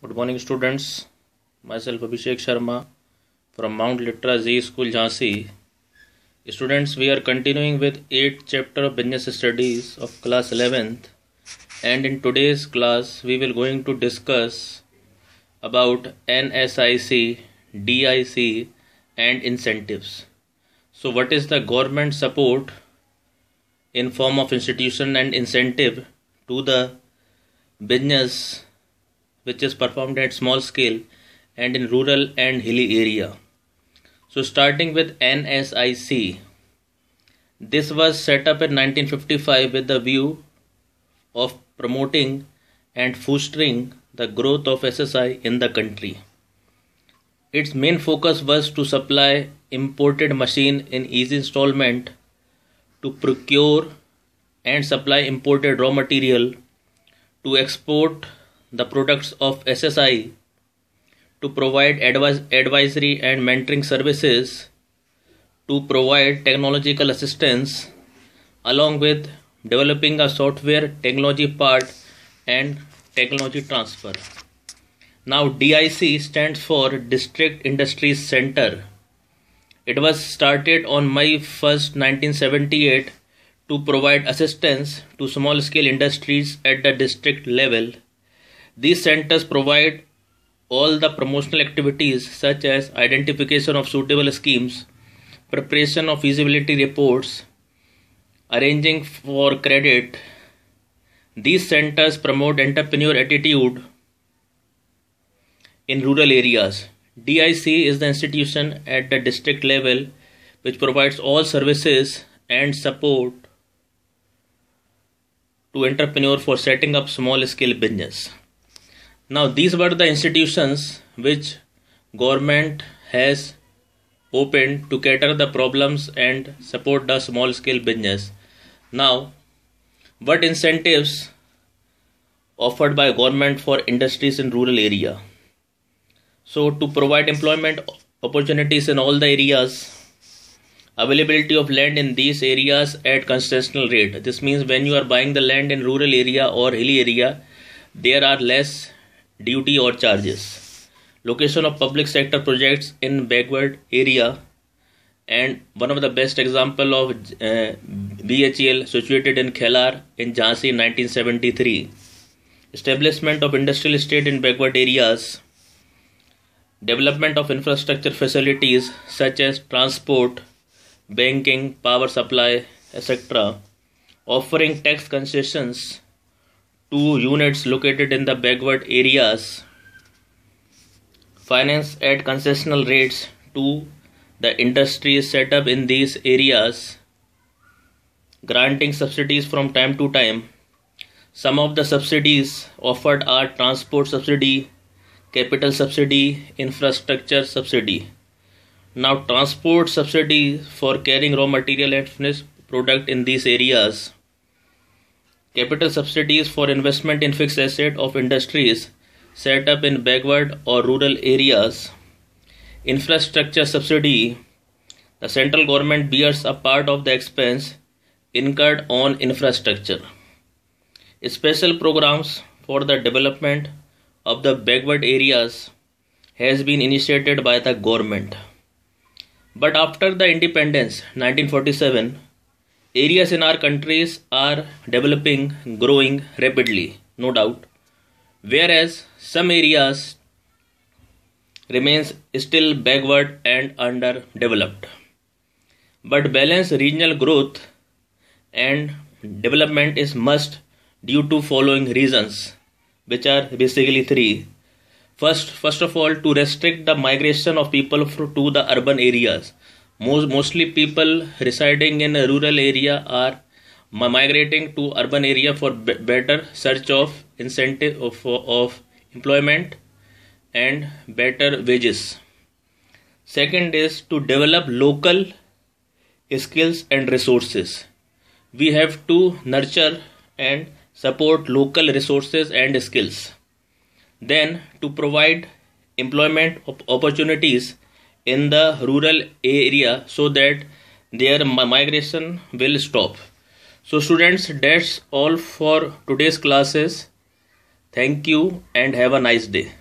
Good morning, students. Myself Abhishek Sharma from Mount Litra Z School, Jhansi. Students, we are continuing with 8th chapter of Business Studies of class 11th, and in today's class we will going to discuss about NSIC, DIC and incentives. So what is the government support in form of institution and incentive to the business which is performed at small scale and in rural and hilly area. So starting with NSIC, this was set up in 1955 with the view of promoting and fostering the growth of SSI in the country. Its main focus was to supply imported machine in easy installment, to procure and supply imported raw material, to export the products of SSI, to provide advisory and mentoring services, to provide technological assistance, along with developing a software technology part and technology transfer. Now DIC stands for District Industries Center. It was started on May 1st, 1978 to provide assistance to small scale industries at the district level. These centers provide all the promotional activities such as identification of suitable schemes, preparation of feasibility reports, arranging for credit. These centers promote entrepreneur attitude in rural areas. DIC is the institution at the district level which provides all services and support to entrepreneur for setting up small scale business. Now these were the institutions which government has opened to cater the problems and support the small scale business. Now what incentives offered by government for industries in rural area? So to provide employment opportunities in all the areas, availability of land in these areas at concessional rate. This means when you are buying the land in rural area or hilly area, there are less duty or charges. Location of public sector projects in backward area, and one of the best example of BHEL situated in Khelar in Jhansi in 1973. Establishment of industrial estate in backward areas. Development of infrastructure facilities such as transport, banking, power supply, etc. Offering tax concessions to units located in the backward areas. Finance at concessional rates to the industries set up in these areas. Granting subsidies from time to time. Some of the subsidies offered are transport subsidy, capital subsidy, infrastructure subsidy. Now transport subsidy for carrying raw material and finished product in these areas. Capital subsidies for investment in fixed asset of industries set up in backward or rural areas. Infrastructure subsidy. The central government bears a part of the expense incurred on infrastructure. Special programs for the development of the backward areas has been initiated by the government. But after the independence, 1947, areas in our countries are developing, growing rapidly, no doubt, whereas some areas remains still backward and underdeveloped. But balanced regional growth and development is must due to following reasons, which are basically three. First of all, to restrict the migration of people to the urban areas. Mostly people residing in a rural area are migrating to urban area for better search of incentive of employment and better wages. Second is to develop local skills and resources. We have to nurture and support local resources and skills. Then to provide employment opportunities in the rural area so that their migration will stop. So students, that's all for today's classes. Thank you and have a nice day.